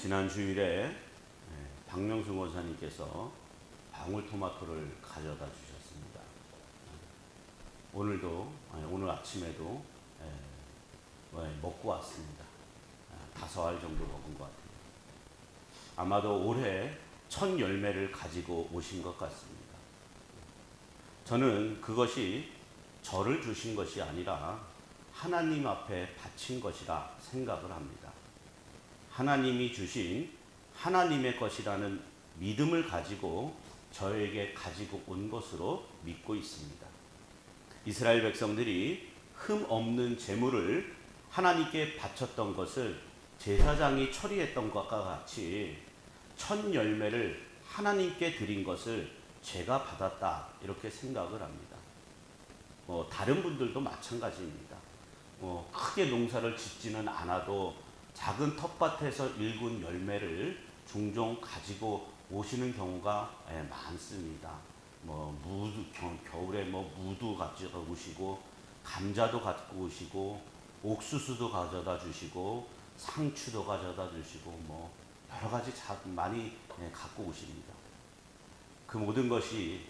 지난 주일에 박명수 원사님께서 방울토마토를 가져다 주셨습니다. 오늘 아침에도 먹고 왔습니다. 5알 정도 먹은 것 같아요. 아마도 올해 첫 열매를 가지고 오신 것 같습니다. 저는 그것이 저를 주신 것이 아니라 하나님 앞에 바친 것이라 생각을 합니다. 하나님이 주신 하나님의 것이라는 믿음을 가지고 저에게 가지고 온 것으로 믿고 있습니다. 이스라엘 백성들이 흠 없는 제물을 하나님께 바쳤던 것을 제사장이 처리했던 것과 같이 첫 열매를 하나님께 드린 것을 제가 받았다, 이렇게 생각을 합니다. 다른 분들도 마찬가지입니다. 크게 농사를 짓지는 않아도 작은 텃밭에서 일군 열매를 종종 가지고 오시는 경우가 많습니다. 겨울에 무도 가져다 오시고, 감자도 갖고 오시고, 옥수수도 가져다 주시고, 상추도 가져다 주시고, 여러 가지 많이 갖고 오십니다. 그 모든 것이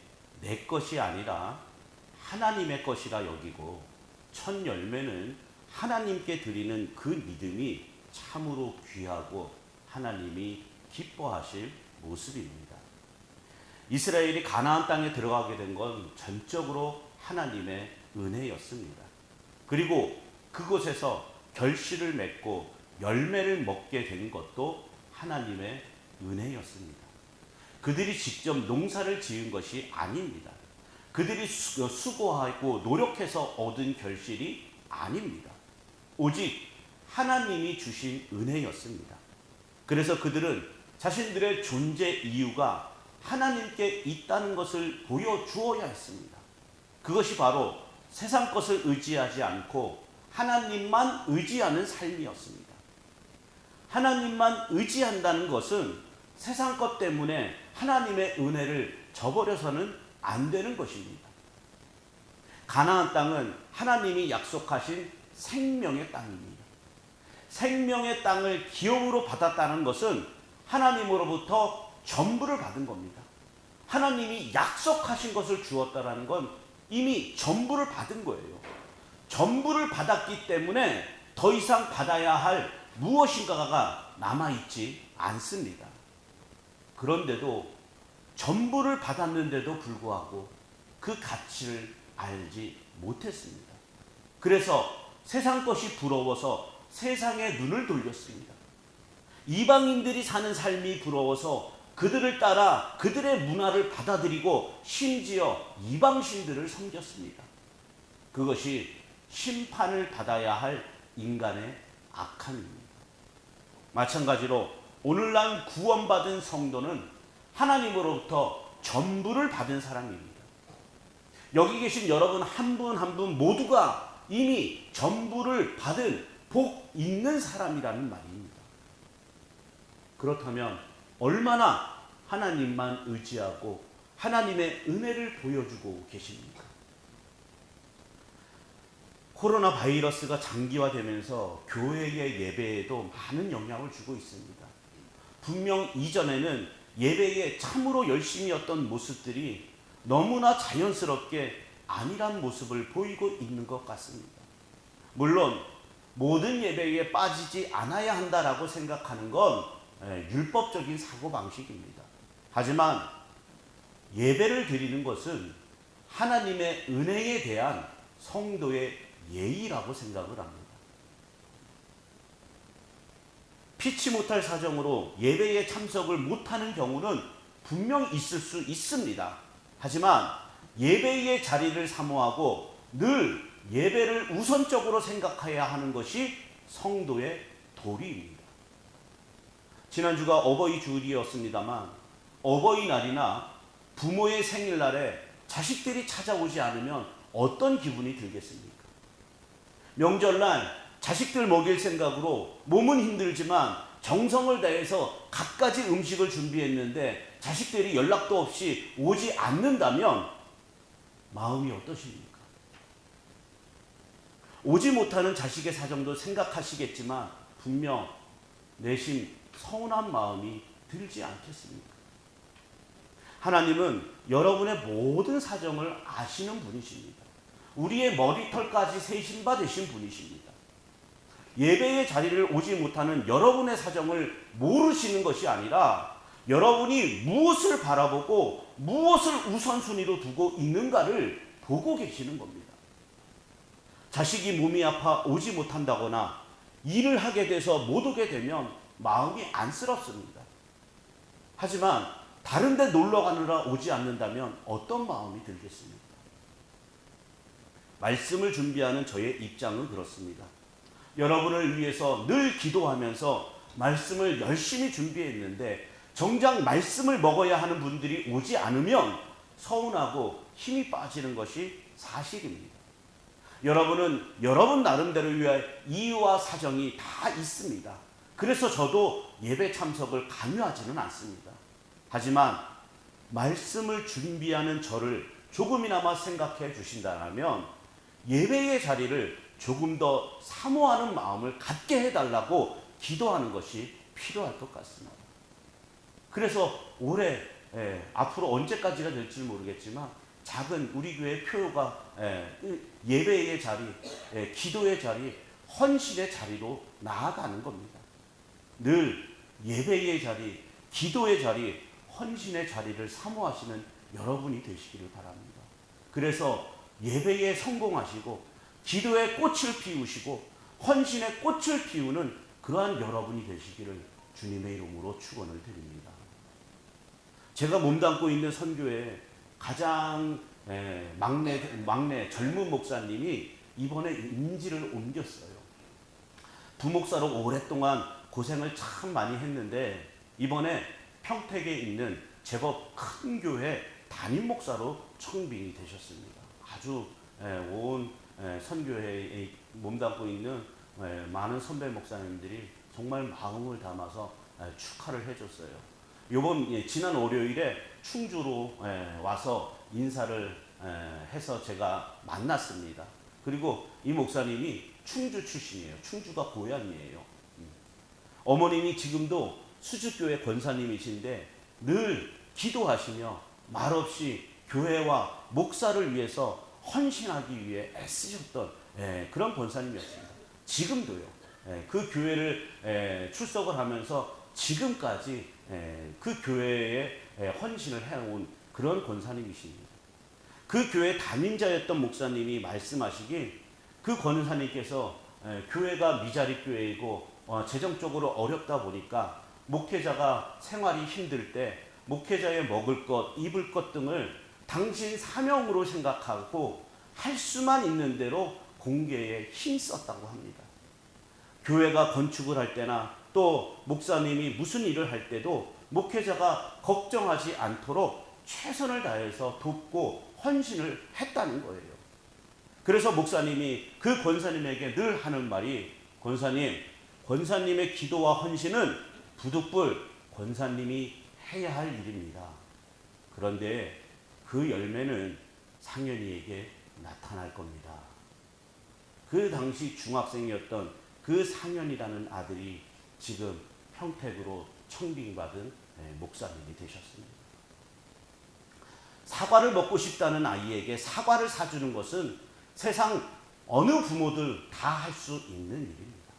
내 것이 아니라 하나님의 것이라 여기고, 첫 열매는 하나님께 드리는 그 믿음이 참으로 귀하고 하나님이 기뻐하실 모습입니다. 이스라엘이 가나안 땅에 들어가게 된 건 전적으로 하나님의 은혜였습니다. 그리고 그곳에서 결실을 맺고 열매를 먹게 된 것도 하나님의 은혜였습니다. 그들이 직접 농사를 지은 것이 아닙니다. 그들이 수고하고 노력해서 얻은 결실이 아닙니다. 오직 하나님이 주신 은혜였습니다. 그래서 그들은 자신들의 존재 이유가 하나님께 있다는 것을 보여주어야 했습니다. 그것이 바로 세상 것을 의지하지 않고 하나님만 의지하는 삶이었습니다. 하나님만 의지한다는 것은 세상 것 때문에 하나님의 은혜를 저버려서는 안 되는 것입니다. 가나안 땅은 하나님이 약속하신 생명의 땅입니다. 생명의 땅을 기업으로 받았다는 것은 하나님으로부터 전부를 받은 겁니다. 하나님이 약속하신 것을 주었다는 건 이미 전부를 받은 거예요. 전부를 받았기 때문에 더 이상 받아야 할 무엇인가가 남아있지 않습니다. 그런데도 전부를 받았는데도 불구하고 그 가치를 알지 못했습니다. 그래서 세상 것이 부러워서 세상에 눈을 돌렸습니다. 이방인들이 사는 삶이 부러워서 그들을 따라 그들의 문화를 받아들이고 심지어 이방신들을 섬겼습니다. 그것이 심판을 받아야 할 인간의 악함입니다. 마찬가지로 오늘날 구원받은 성도는 하나님으로부터 전부를 받은 사람입니다. 여기 계신 여러분 한 분 한 분 모두가 이미 전부를 받은 복 있는 사람이라는 말입니다. 그렇다면 얼마나 하나님만 의지하고 하나님의 은혜를 보여주고 계십니까? 코로나 바이러스가 장기화되면서 교회의 예배에도 많은 영향을 주고 있습니다. 분명 이전에는 예배에 참으로 열심히 했던 모습들이 너무나 자연스럽게 아니란 모습을 보이고 있는 것 같습니다. 물론 모든 예배에 빠지지 않아야 한다라고 생각하는 건 율법적인 사고방식입니다. 하지만 예배를 드리는 것은 하나님의 은혜에 대한 성도의 예의라고 생각을 합니다. 피치 못할 사정으로 예배에 참석을 못하는 경우는 분명 있을 수 있습니다. 하지만 예배의 자리를 사모하고 늘 예배를 우선적으로 생각해야 하는 것이 성도의 도리입니다. 지난주가 어버이 주일이었습니다만 어버이날이나 부모의 생일날에 자식들이 찾아오지 않으면 어떤 기분이 들겠습니까? 명절날 자식들 먹일 생각으로 몸은 힘들지만 정성을 다해서 갖가지 음식을 준비했는데 자식들이 연락도 없이 오지 않는다면 마음이 어떠십니까? 오지 못하는 자식의 사정도 생각하시겠지만 분명 내심 서운한 마음이 들지 않겠습니까? 하나님은 여러분의 모든 사정을 아시는 분이십니다. 우리의 머리털까지 세신 바 되신 분이십니다. 예배의 자리를 오지 못하는 여러분의 사정을 모르시는 것이 아니라 여러분이 무엇을 바라보고 무엇을 우선순위로 두고 있는가를 보고 계시는 겁니다. 자식이 몸이 아파 오지 못한다거나 일을 하게 돼서 못 오게 되면 마음이 안쓰럽습니다. 하지만 다른 데 놀러 가느라 오지 않는다면 어떤 마음이 들겠습니까? 말씀을 준비하는 저의 입장은 그렇습니다. 여러분을 위해서 늘 기도하면서 말씀을 열심히 준비했는데 정작 말씀을 먹어야 하는 분들이 오지 않으면 서운하고 힘이 빠지는 것이 사실입니다. 여러분은 여러분 나름대로 위한 이유와 사정이 다 있습니다. 그래서 저도 예배 참석을 강요하지는 않습니다. 하지만 말씀을 준비하는 저를 조금이나마 생각해 주신다면 예배의 자리를 조금 더 사모하는 마음을 갖게 해달라고 기도하는 것이 필요할 것 같습니다. 그래서 올해 앞으로 언제까지가 될지 모르겠지만 작은 우리 교회 표가 예배의 자리, 기도의 자리, 헌신의 자리로 나아가는 겁니다. 늘 예배의 자리, 기도의 자리, 헌신의 자리를 사모하시는 여러분이 되시기를 바랍니다. 그래서 예배에 성공하시고 기도의 꽃을 피우시고 헌신의 꽃을 피우는 그러한 여러분이 되시기를 주님의 이름으로 축원을 드립니다. 제가 몸담고 있는 선교회 가장 막내 젊은 목사님이 이번에 임지를 옮겼어요. 부목사로 오랫동안 고생을 참 많이 했는데 이번에 평택에 있는 제법 큰 교회 담임 목사로 청빙이 되셨습니다. 아주 온 선교회에 몸담고 있는 많은 선배 목사님들이 정말 마음을 담아서 축하를 해줬어요. 지난 월요일에 충주로 와서 인사를 해서 제가 만났습니다. 그리고 이 목사님이 충주 출신이에요. 충주가 고향이에요. 어머님이 지금도 수주교회 권사님이신데 늘 기도하시며 말없이 교회와 목사를 위해서 헌신하기 위해 애쓰셨던 그런 권사님이었습니다. 지금도요. 그 교회를 출석을 하면서 지금까지 그 교회에 헌신을 해온 그런 권사님이십니다. 그 교회 담임자였던 목사님이 말씀하시길 그 권사님께서 교회가 미자립 교회이고 재정적으로 어렵다 보니까 목회자가 생활이 힘들 때 목회자의 먹을 것, 입을 것 등을 당신 사명으로 생각하고 할 수만 있는 대로 공개에 힘썼다고 합니다. 교회가 건축을 할 때나 또 목사님이 무슨 일을 할 때도 목회자가 걱정하지 않도록 최선을 다해서 돕고 헌신을 했다는 거예요. 그래서 목사님이 그 권사님에게 늘 하는 말이 권사님의 기도와 헌신은 부득불 권사님이 해야 할 일입니다. 그런데 그 열매는 상현이에게 나타날 겁니다. 그 당시 중학생이었던 그 상현이라는 아들이 지금 평택으로 청빙받은 목사님이 되셨습니다. 사과를 먹고 싶다는 아이에게 사과를 사주는 것은 세상 어느 부모들 다 할 수 있는 일입니다.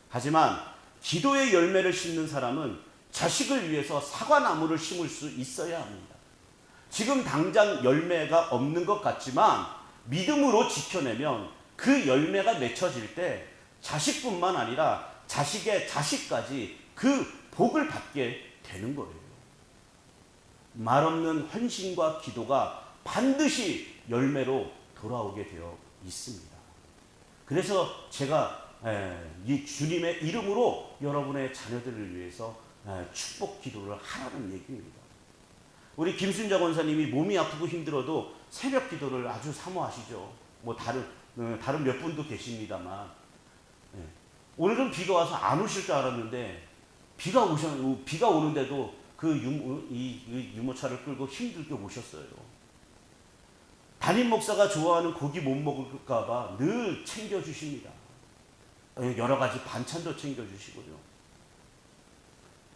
하지만 기도의 열매를 심는 사람은 자식을 위해서 사과나무를 심을 수 있어야 합니다. 지금 당장 열매가 없는 것 같지만 믿음으로 지켜내면 그 열매가 맺혀질 때 자식뿐만 아니라 자식의 자식까지 그 복을 받게 되는 거예요. 말없는 헌신과 기도가 반드시 열매로 돌아오게 되어 있습니다. 그래서 제가 이 주님의 이름으로 여러분의 자녀들을 위해서 축복 기도를 하라는 얘기입니다. 우리 김순자 권사님이 몸이 아프고 힘들어도 새벽 기도를 아주 사모하시죠. 다른 몇 분도 계십니다만 오늘은 비가 와서 안 오실 줄 알았는데 비가 오는데도 그 유모차를 끌고 힘들게 오셨어요. 담임 목사가 좋아하는 고기 못 먹을까 봐 늘 챙겨주십니다. 여러 가지 반찬도 챙겨주시고요.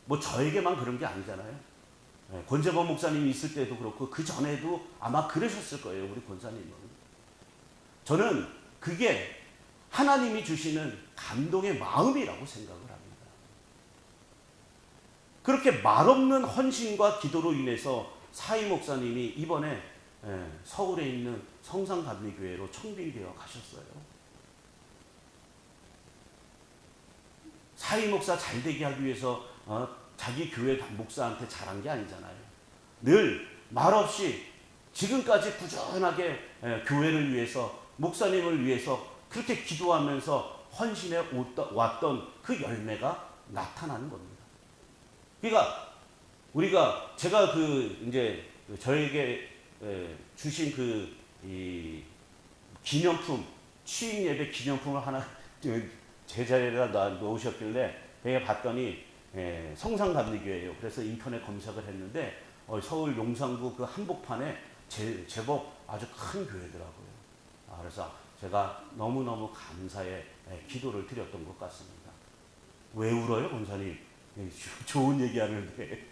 뭐 저에게만 그런 게 아니잖아요. 예, 권재범 목사님이 있을 때도 그렇고 그 전에도 아마 그러셨을 거예요. 우리 권사님은. 저는 그게 하나님이 주시는 감동의 마음이라고 생각을 합니다. 그렇게 말없는 헌신과 기도로 인해서 사이 목사님이 이번에 서울에 있는 성산감리교회로 청빙되어 가셨어요. 사이 목사 잘 되게 하기 위해서 자기 교회 목사한테 잘한 게 아니잖아요. 늘 말없이 지금까지 꾸준하게 교회를 위해서 목사님을 위해서 그렇게 기도하면서 헌신해 왔던 그 열매가 나타나는 겁니다. 그러니까 제가 이제 저에게 주신 이 기념품, 취임 예배 기념품을 하나 제자리에다 놓으셨길래 내가 봤더니 성산감리교회예요. 그래서 인터넷 검색을 했는데 서울 용산구 그 한복판에 제법 아주 큰 교회더라고요. 그래서 제가 너무너무 감사의 기도를 드렸던 것 같습니다. 왜 울어요, 권사님? 좋은 얘기하는데.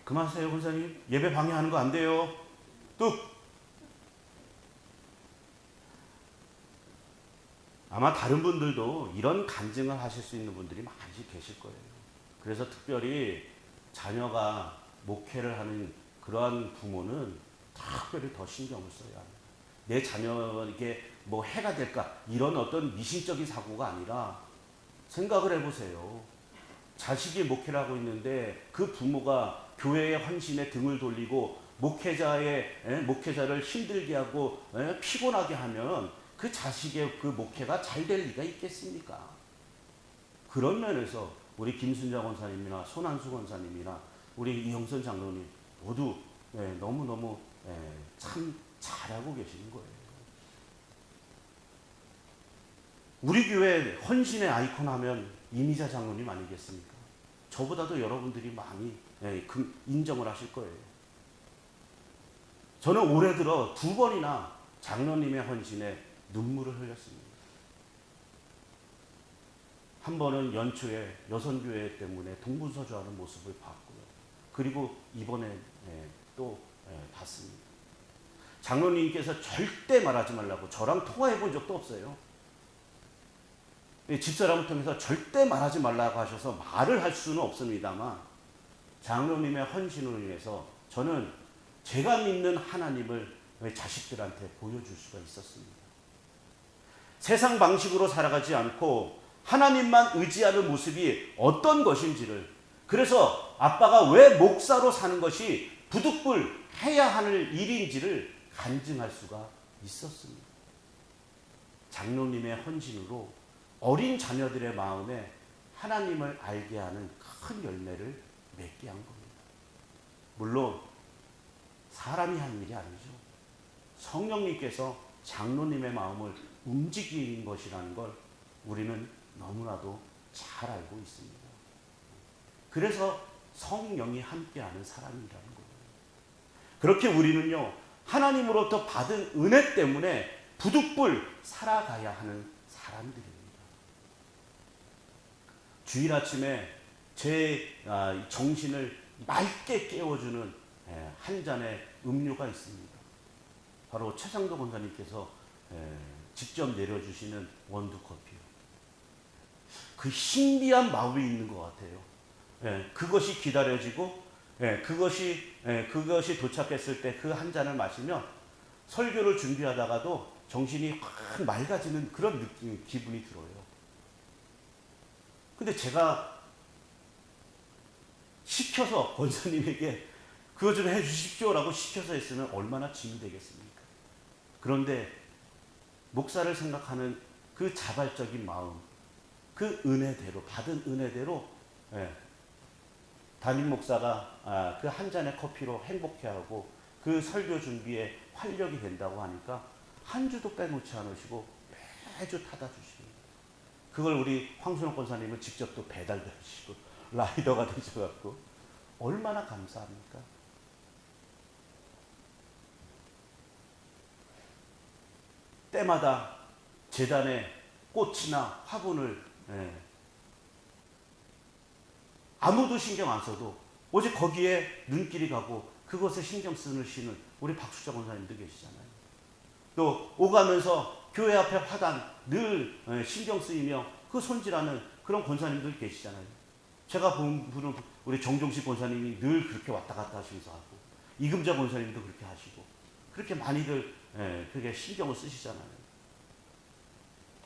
그만하세요, 권사님. 예배 방해하는 거 안 돼요. 뚝. 아마 다른 분들도 이런 간증을 하실 수 있는 분들이 많이 계실 거예요. 그래서 특별히 자녀가 목회를 하는 그러한 부모는 특별히 더 신경을 써야 합니다. 내 자녀에게 뭐 해가 될까 이런 어떤 미신적인 사고가 아니라 생각을 해보세요. 자식이 목회를 하고 있는데 그 부모가 교회의 헌신에 등을 돌리고 목회자를 힘들게 하고 피곤하게 하면 그 자식의 그 목회가 잘 될 리가 있겠습니까? 그런 면에서 우리 김순자 권사님이나 손한수 권사님이나 우리 이영선 장로님 모두 너무너무 참 잘하고 계시는 거예요. 우리 교회 헌신의 아이콘 하면 이미자 장로님 아니겠습니까? 저보다도 여러분들이 많이 인정을 하실 거예요. 저는 올해 들어 2번이나 장로님의 헌신에 눈물을 흘렸습니다. 한 번은 연초에 여선교회 때문에 동분서주하는 모습을 봤고요. 그리고 이번에 또 봤습니다. 장로님께서 절대 말하지 말라고 저랑 통화해 본 적도 없어요. 집사람을 통해서 절대 말하지 말라고 하셔서 말을 할 수는 없습니다만 장로님의 헌신으로 인해서 저는 제가 믿는 하나님을 자식들한테 보여줄 수가 있었습니다. 세상 방식으로 살아가지 않고 하나님만 의지하는 모습이 어떤 것인지를, 그래서 아빠가 왜 목사로 사는 것이 부득불 해야 하는 일인지를 간증할 수가 있었습니다. 장로님의 헌신으로 어린 자녀들의 마음에 하나님을 알게 하는 큰 열매를 맺게 한 겁니다. 물론 사람이 한 일이 아니죠. 성령님께서 장로님의 마음을 움직이는 것이라는 걸 우리는 너무나도 잘 알고 있습니다. 그래서 성령이 함께하는 사람이라는 거예요. 그렇게 우리는요, 하나님으로부터 받은 은혜 때문에 부득불 살아가야 하는 사람들입니다. 주일 아침에 제 정신을 맑게 깨워주는 한 잔의 음료가 있습니다. 바로 최상도 권사님께서 직접 내려주시는 원두커피요. 그 신비한 마음이 있는 것 같아요. 그것이 기다려지고 그것이 도착했을 때 그 한 잔을 마시면 설교를 준비하다가도 정신이 확 맑아지는 그런 느낌, 기분이 들어요. 근데 제가 시켜서 권사님에게 그거 좀 해주십시오라고 시켜서 했으면 얼마나 짐이 되겠습니까? 그런데 목사를 생각하는 그 자발적인 마음, 그 은혜대로, 받은 은혜대로 담임 목사가 그 한 잔의 커피로 행복해하고 그 설교 준비에 활력이 된다고 하니까 한 주도 빼놓지 않으시고 매주 타다 주십니다. 그걸 우리 황순옥 권사님은 직접 또 배달도 해주시고 라이더가 되셔갖고 얼마나 감사합니까? 때마다 재단에 꽃이나 화분을 아무도 신경 안 써도 오직 거기에 눈길이 가고 그것에 신경 쓰시는 우리 박수자 권사님도 계시잖아요. 또 오가면서 교회 앞에 화단 늘 신경 쓰이며 그 손질하는 그런 권사님들 계시잖아요. 제가 본 분은 우리 정종식 권사님이 늘 그렇게 왔다 갔다 하시면서 하고, 이금자 권사님도 그렇게 하시고, 그렇게 많이들 그게 신경을 쓰시잖아요.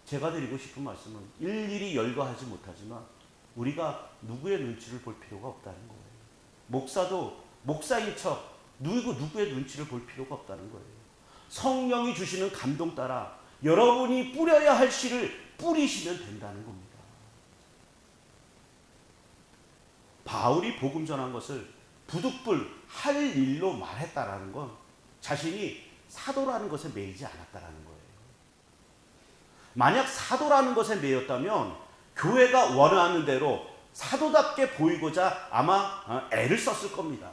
제가 드리고 싶은 말씀은 일일이 열거하지 못하지만 우리가 누구의 눈치를 볼 필요가 없다는 거예요. 목사도 목사인 척 누구의 눈치를 볼 필요가 없다는 거예요. 성령이 주시는 감동 따라 여러분이 뿌려야 할 씨를 뿌리시면 된다는 겁니다. 바울이 복음 전한 것을 부득불 할 일로 말했다라는 건 자신이 사도라는 것에 매이지 않았다라는 거예요. 만약 사도라는 것에 매였다면 교회가 원하는 대로 사도답게 보이고자 아마 애를 썼을 겁니다.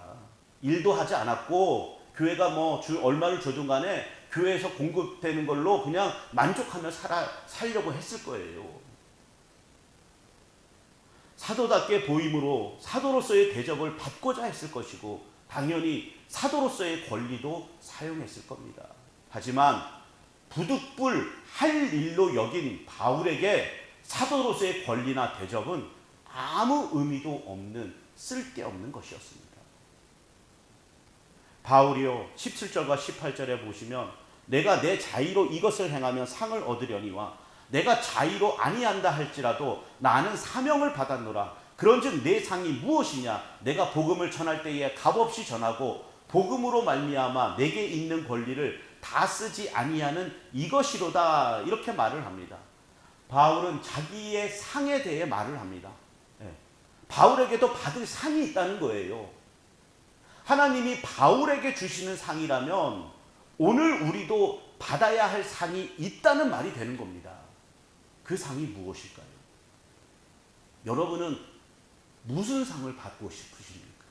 일도 하지 않았고 교회가 뭐 얼마를 줘준 간에 교회에서 공급되는 걸로 그냥 만족하며 살려고 했을 거예요. 사도답게 보임으로 사도로서의 대접을 받고자 했을 것이고 당연히 사도로서의 권리도 사용했을 겁니다. 하지만 부득불 할 일로 여긴 바울에게 사도로서의 권리나 대접은 아무 의미도 없는 쓸데없는 것이었습니다. 바울이요 17절과 18절에 보시면 내가 내 자의로 이것을 행하면 상을 얻으려니와 내가 자의로 아니한다 할지라도 나는 사명을 받았노라. 그런즉 내 상이 무엇이냐? 내가 복음을 전할 때에 값없이 전하고 복음으로 말미암아 내게 있는 권리를 다 쓰지 아니하는 이것이로다. 이렇게 말을 합니다. 바울은 자기의 상에 대해 말을 합니다. 바울에게도 받을 상이 있다는 거예요. 하나님이 바울에게 주시는 상이라면 오늘 우리도 받아야 할 상이 있다는 말이 되는 겁니다. 그 상이 무엇일까요? 여러분은 무슨 상을 받고 싶으십니까?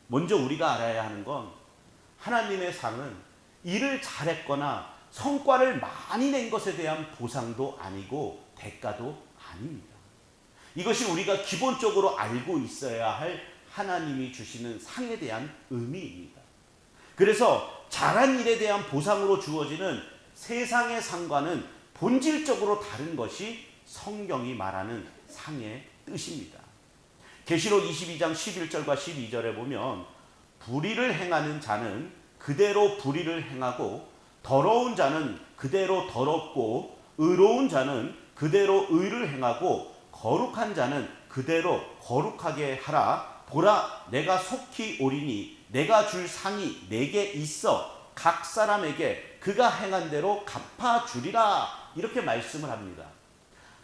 먼저 우리가 알아야 하는 건 하나님의 상은 일을 잘했거나 성과를 많이 낸 것에 대한 보상도 아니고 대가도 아닙니다. 이것이 우리가 기본적으로 알고 있어야 할 하나님이 주시는 상에 대한 의미입니다. 그래서 잘한 일에 대한 보상으로 주어지는 세상의 상과는 본질적으로 다른 것이 성경이 말하는 상의 뜻입니다. 계시록 22장 11절과 12절에 보면 불의를 행하는 자는 그대로 불의를 행하고 더러운 자는 그대로 더럽고 의로운 자는 그대로 의를 행하고 거룩한 자는 그대로 거룩하게 하라. 보라, 내가 속히 오리니 내가 줄 상이 내게 있어 각 사람에게 그가 행한 대로 갚아주리라. 이렇게 말씀을 합니다.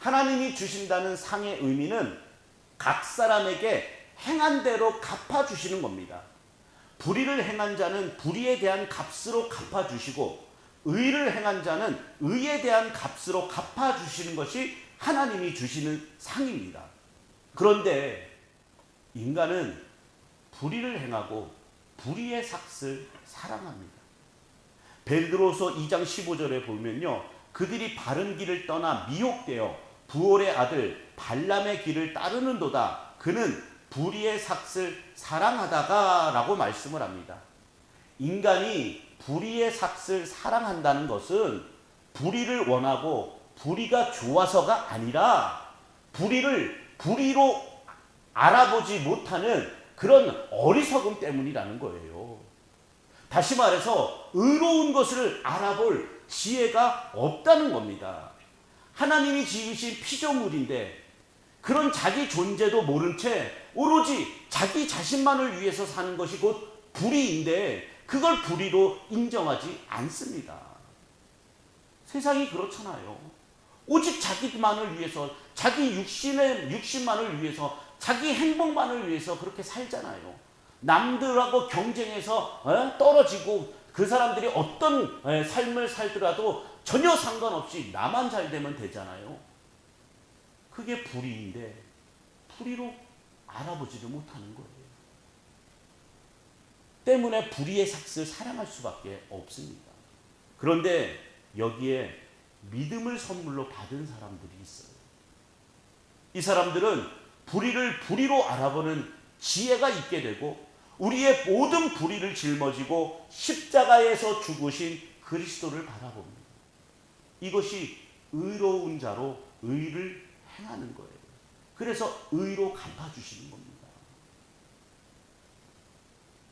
하나님이 주신다는 상의 의미는 각 사람에게 행한 대로 갚아주시는 겁니다. 불의를 행한 자는 불의에 대한 값으로 갚아주시고 의를 행한 자는 의에 대한 값으로 갚아주시는 것이 하나님이 주시는 상입니다. 그런데 인간은 불의를 행하고 불의의 삭을 사랑합니다. 베드로서 2장 15절에 보면요, 그들이 바른 길을 떠나 미혹되어 부올의 아들 발람의 길을 따르는도다. 그는 불의의 삭을 사랑하다가 라고 말씀을 합니다. 인간이 불의의 삭을 사랑한다는 것은 불의를 원하고 불의가 좋아서가 아니라 불의를 불의로 알아보지 못하는 그런 어리석음 때문이라는 거예요. 다시 말해서 의로운 것을 알아볼 지혜가 없다는 겁니다. 하나님이 지으신 피조물인데 그런 자기 존재도 모른 채 오로지 자기 자신만을 위해서 사는 것이 곧 불의인데 그걸 불의로 인정하지 않습니다. 세상이 그렇잖아요. 오직 자기만을 위해서, 자기 육신만을 위해서, 자기 행복만을 위해서 그렇게 살잖아요. 남들하고 경쟁해서 떨어지고 그 사람들이 어떤 삶을 살더라도 전혀 상관없이 나만 잘 되면 되잖아요. 그게 불의인데 불의로 알아보지를 못하는 거예요. 때문에 불의의 삭을 사랑할 수밖에 없습니다. 그런데 여기에 믿음을 선물로 받은 사람들이 있어요. 이 사람들은 불의를 불의로 알아보는 지혜가 있게 되고 우리의 모든 불의를 짊어지고 십자가에서 죽으신 그리스도를 바라봅니다. 이것이 의로운 자로 의를 행하는 거예요. 그래서 의로 갚아주시는 겁니다.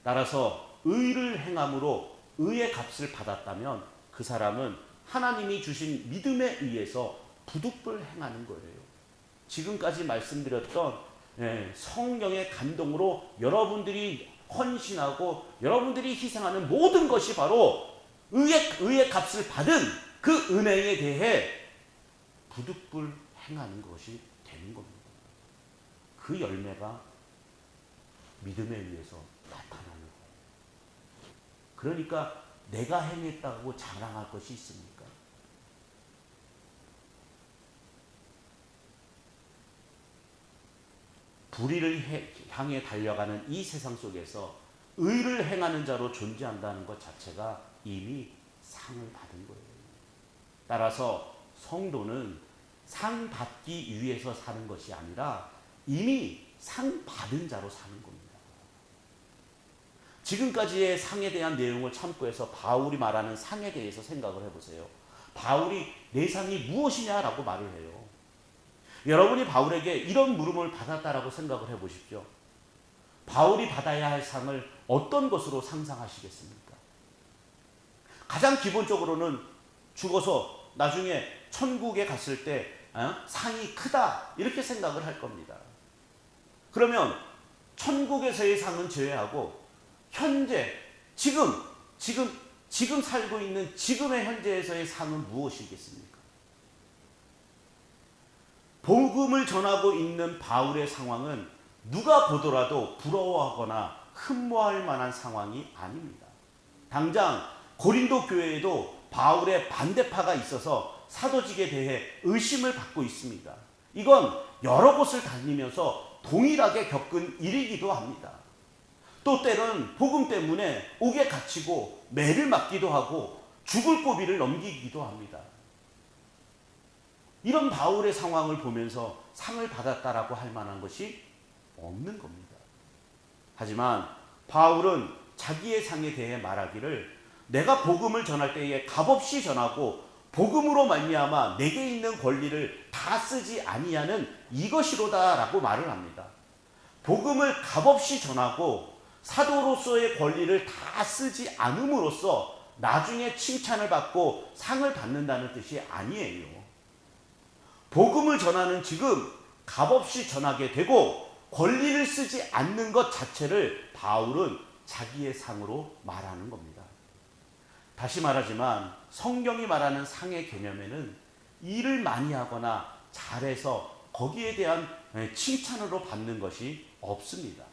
따라서 의를 행함으로 의의 값을 받았다면 그 사람은 하나님이 주신 믿음에 의해서 부득불 행하는 거예요. 지금까지 말씀드렸던 성령의 감동으로 여러분들이 헌신하고 여러분들이 희생하는 모든 것이 바로 의의 값을 받은 그 은혜에 대해 부득불 행하는 것이 되는 겁니다. 그 열매가 믿음에 의해서 나타나는 거예요. 그러니까 내가 행했다고 자랑할 것이 있습니까? 불의를 향해 달려가는 이 세상 속에서 의를 행하는 자로 존재한다는 것 자체가 이미 상을 받은 거예요. 따라서 성도는 상 받기 위해서 사는 것이 아니라 이미 상 받은 자로 사는 겁니다. 지금까지의 상에 대한 내용을 참고해서 바울이 말하는 상에 대해서 생각을 해보세요. 바울이 내 상이 무엇이냐라고 말을 해요. 여러분이 바울에게 이런 물음을 받았다라고 생각을 해보십시오. 바울이 받아야 할 상을 어떤 것으로 상상하시겠습니까? 가장 기본적으로는 죽어서 나중에 천국에 갔을 때 상이 크다 이렇게 생각을 할 겁니다. 그러면 천국에서의 상은 제외하고 현재 지금 살고 있는 지금의 현재에서의 상은 무엇이겠습니까? 복음을 전하고 있는 바울의 상황은 누가 보더라도 부러워하거나 흠모할 만한 상황이 아닙니다. 당장 고린도 교회에도 바울의 반대파가 있어서 사도직에 대해 의심을 받고 있습니다. 이건 여러 곳을 다니면서 동일하게 겪은 일이기도 합니다. 또 때로는 복음 때문에 옥에 갇히고 매를 맞기도 하고 죽을 고비를 넘기기도 합니다. 이런 바울의 상황을 보면서 상을 받았다라고 할 만한 것이 없는 겁니다. 하지만 바울은 자기의 상에 대해 말하기를 내가 복음을 전할 때에 값없이 전하고 복음으로 말미암아 내게 있는 권리를 다 쓰지 아니하는 이것이로다라고 말을 합니다. 복음을 값없이 전하고 사도로서의 권리를 다 쓰지 않음으로써 나중에 칭찬을 받고 상을 받는다는 뜻이 아니에요. 복음을 전하는 지금 값없이 전하게 되고 권리를 쓰지 않는 것 자체를 바울은 자기의 상으로 말하는 겁니다. 다시 말하지만 성경이 말하는 상의 개념에는 일을 많이 하거나 잘해서 거기에 대한 칭찬으로 받는 것이 없습니다.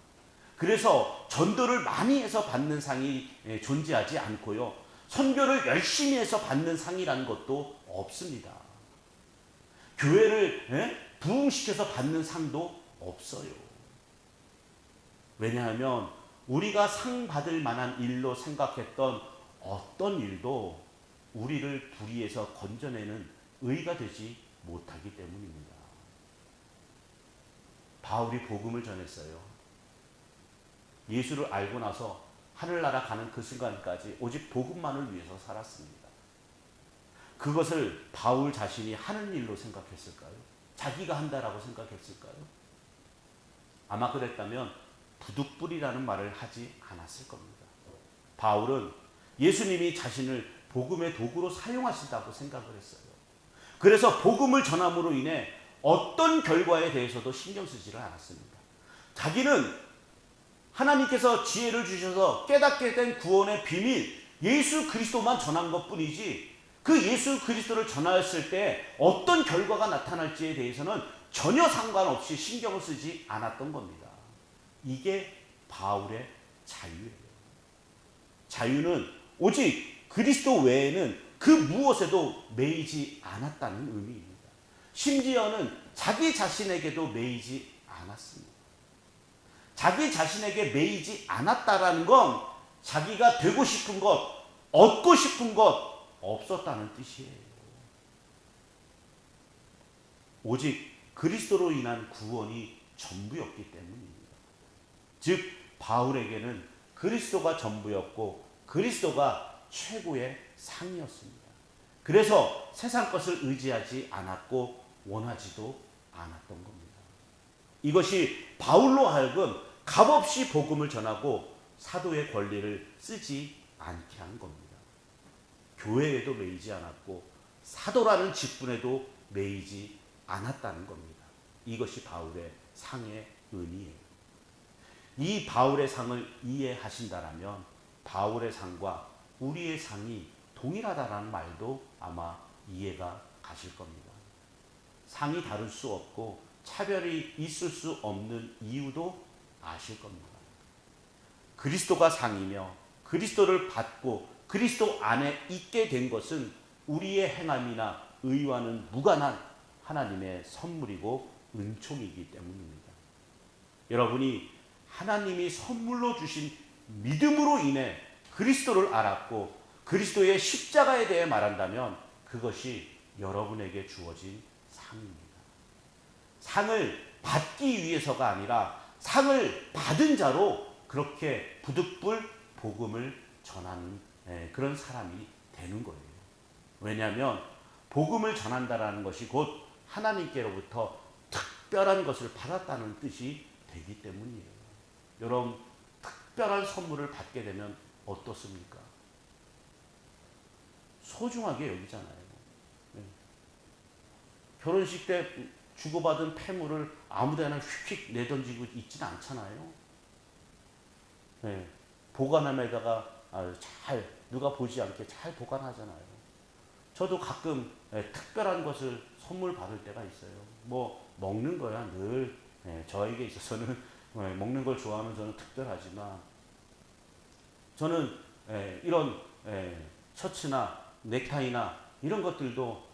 그래서 전도를 많이 해서 받는 상이 존재하지 않고요. 선교를 열심히 해서 받는 상이라는 것도 없습니다. 교회를 부흥시켜서 받는 상도 없어요. 왜냐하면 우리가 상 받을 만한 일로 생각했던 어떤 일도 우리를 불의에서 건져내는 의가 되지 못하기 때문입니다. 바울이 복음을 전했어요. 예수를 알고 나서 하늘나라 가는 그 순간까지 오직 복음만을 위해서 살았습니다. 그것을 바울 자신이 하는 일로 생각했을까요? 자기가 한다라고 생각했을까요? 아마 그랬다면 부득불이라는 말을 하지 않았을 겁니다. 바울은 예수님이 자신을 복음의 도구로 사용하신다고 생각을 했어요. 그래서 복음을 전함으로 인해 어떤 결과에 대해서도 신경 쓰지를 않았습니다. 자기는 하나님께서 지혜를 주셔서 깨닫게 된 구원의 비밀 예수 그리스도만 전한 것뿐이지 그 예수 그리스도를 전하였을 때 어떤 결과가 나타날지에 대해서는 전혀 상관없이 신경을 쓰지 않았던 겁니다. 이게 바울의 자유예요. 자유는 오직 그리스도 외에는 그 무엇에도 매이지 않았다는 의미입니다. 심지어는 자기 자신에게도 매이지 않았습니다. 자기 자신에게 매이지 않았다라는 건 자기가 되고 싶은 것, 얻고 싶은 것 없었다는 뜻이에요. 오직 그리스도로 인한 구원이 전부였기 때문입니다. 즉 바울에게는 그리스도가 전부였고 그리스도가 최고의 상이었습니다. 그래서 세상 것을 의지하지 않았고 원하지도 않았던 겁니다. 이것이 바울로 하여금 값없이 복음을 전하고 사도의 권리를 쓰지 않게 한 겁니다. 교회에도 매이지 않았고 사도라는 직분에도 매이지 않았다는 겁니다. 이것이 바울의 상의 의미예요. 이 바울의 상을 이해하신다라면 바울의 상과 우리의 상이 동일하다라는 말도 아마 이해가 가실 겁니다. 상이 다를 수 없고 차별이 있을 수 없는 이유도 아실 겁니다. 그리스도가 상이며 그리스도를 받고 그리스도 안에 있게 된 것은 우리의 행함이나 의와는 무관한 하나님의 선물이고 은총이기 때문입니다. 여러분이 하나님이 선물로 주신 믿음으로 인해 그리스도를 알았고 그리스도의 십자가에 대해 말한다면 그것이 여러분에게 주어진 상입니다. 상을 받기 위해서가 아니라 상을 받은 자로 그렇게 부득불 복음을 전하는 그런 사람이 되는 거예요. 왜냐하면 복음을 전한다라는 것이 곧 하나님께로부터 특별한 것을 받았다는 뜻이 되기 때문이에요. 여러분 특별한 선물을 받게 되면 어떻습니까? 소중하게 여기잖아요. 결혼식 때 주고받은 폐물을 아무데나 휙휙 내던지고 있지는 않잖아요. 보관함에다가 잘 누가 보지 않게 잘 보관하잖아요. 저도 가끔 특별한 것을 선물 받을 때가 있어요. 뭐 먹는 거야 늘 저에게 있어서는 먹는 걸 좋아하는 저는 특별하지만 저는 이런 셔츠나 넥타이나 이런 것들도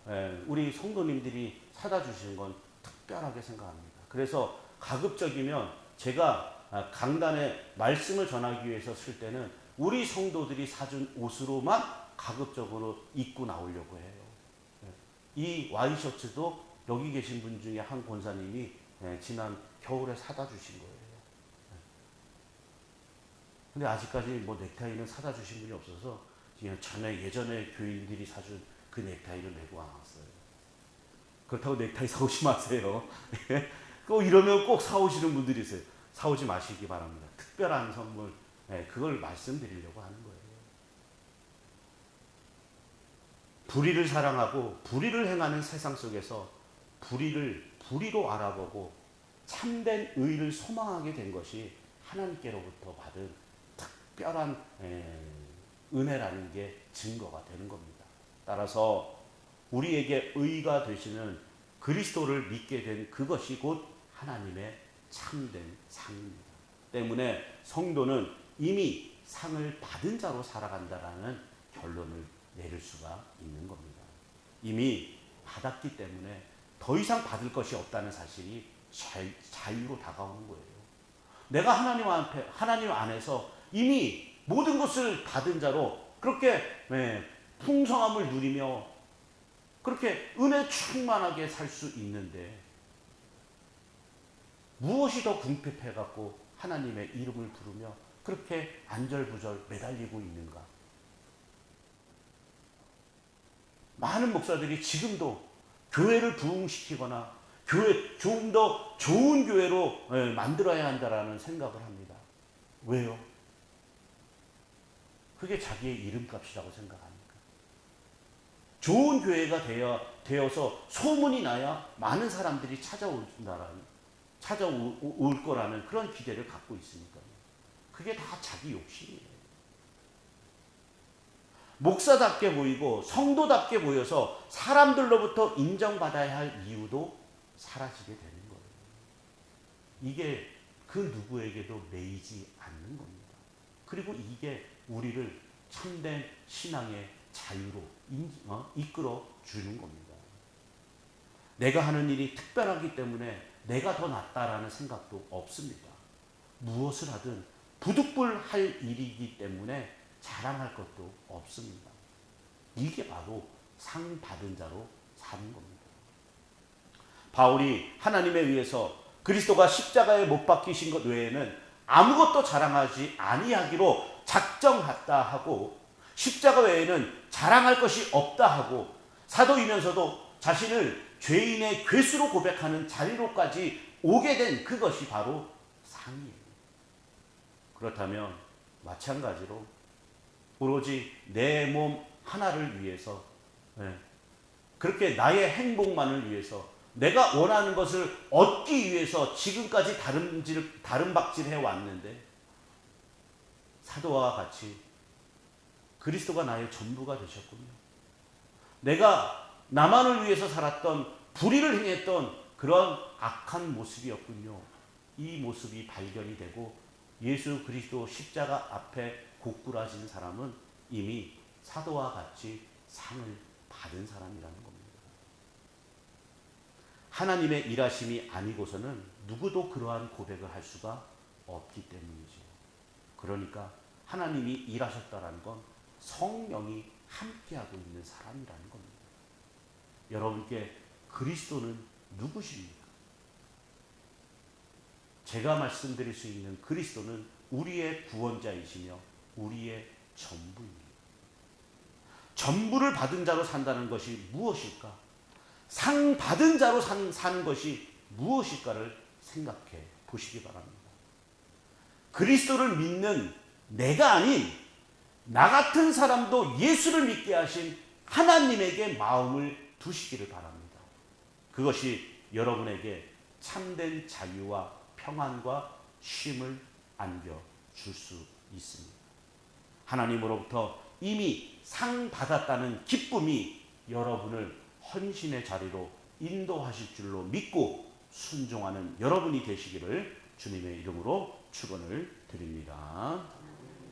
우리 성도님들이 사다 주시는 건 특별하게 생각합니다. 그래서 가급적이면 제가 강단에 말씀을 전하기 위해서 쓸 때는 우리 성도들이 사준 옷으로만 가급적으로 입고 나오려고 해요. 이 와이셔츠도 여기 계신 분 중에 한 권사님이 지난 겨울에 사다 주신 거예요. 근데 아직까지 뭐 넥타이는 사다 주신 분이 없어서 예전에 교인들이 사준 그 넥타이를 메고 안 왔어요. 그렇다고 넥타이 사오지 마세요. 이러면 꼭 사오시는 분들이 있어요. 사오지 마시기 바랍니다. 특별한 선물, 그걸 말씀드리려고 하는 거예요. 불의를 사랑하고 불의를 행하는 세상 속에서 불의를 불의로 알아보고 참된 의를 소망하게 된 것이 하나님께로부터 받은 특별한 은혜라는 게 증거가 되는 겁니다. 따라서 우리에게 의가 되시는 그리스도를 믿게 된 그것이 곧 하나님의 참된 상입니다. 때문에 성도는 이미 상을 받은 자로 살아간다라는 결론을 내릴 수가 있는 겁니다. 이미 받았기 때문에 더 이상 받을 것이 없다는 사실이 자유로 다가오는 거예요. 내가 하나님 안에서 이미 모든 것을 받은 자로 그렇게 풍성함을 누리며 그렇게 은혜 충만하게 살 수 있는데 무엇이 더 궁핍해갖고 하나님의 이름을 부르며 그렇게 안절부절 매달리고 있는가? 많은 목사들이 지금도 교회를 부흥시키거나 좀 더 좋은 교회로 만들어야 한다라는 생각을 합니다. 왜요? 그게 자기의 이름값이라고 생각합니까? 좋은 교회가 되어서 소문이 나야 많은 사람들이 찾아올 거라는 그런 기대를 갖고 있으니까요. 그게 다 자기 욕심이에요. 목사답게 보이고 성도답게 보여서 사람들로부터 인정받아야 할 이유도 사라지게 되는 거예요. 이게 그 누구에게도 매이지 않는 겁니다. 그리고 이게 우리를 참된 신앙의 자유로 이끌어 주는 겁니다. 내가 하는 일이 특별하기 때문에 내가 더 낫다라는 생각도 없습니다. 무엇을 하든 부득불 할 일이기 때문에 자랑할 것도 없습니다. 이게 바로 상 받은 자로 사는 겁니다. 바울이 하나님에 의해서 그리스도가 십자가에 못 박히신 것 외에는 아무것도 자랑하지 아니하기로 작정했다 하고, 십자가 외에는 자랑할 것이 없다 하고, 사도이면서도 자신을 죄인의 괴수로 고백하는 자리로까지 오게 된 그것이 바로 상이에요. 그렇다면 마찬가지로 오로지 내 몸 하나를 위해서, 그렇게 나의 행복만을 위해서, 내가 원하는 것을 얻기 위해서 지금까지 다름박질해 왔는데, 사도와 같이 그리스도가 나의 전부가 되셨군요. 내가 나만을 위해서 살았던, 불의를 행했던 그런 악한 모습이었군요. 이 모습이 발견이 되고 예수 그리스도 십자가 앞에 고꾸라진 사람은 이미 사도와 같이 상을 받은 사람이라는 겁니다. 하나님의 일하심이 아니고서는 누구도 그러한 고백을 할 수가 없기 때문이죠. 그러니까 하나님이 일하셨다는 건 성령이 함께하고 있는 사람이라는 겁니다. 여러분께 그리스도는 누구십니까? 제가 말씀드릴 수 있는 그리스도는 우리의 구원자이시며 우리의 전부입니다. 전부를 받은 자로 산다는 것이 무엇일까? 상 받은 자로 사는 것이 무엇일까를 생각해 보시기 바랍니다. 그리스도를 믿는 내가 아닌 나 같은 사람도 예수를 믿게 하신 하나님에게 마음을 두시기를 바랍니다. 그것이 여러분에게 참된 자유와 평안과 쉼을 안겨줄 수 있습니다. 하나님으로부터 이미 상 받았다는 기쁨이 여러분을 헌신의 자리로 인도하실 줄로 믿고 순종하는 여러분이 되시기를 주님의 이름으로 축원을 드립니다.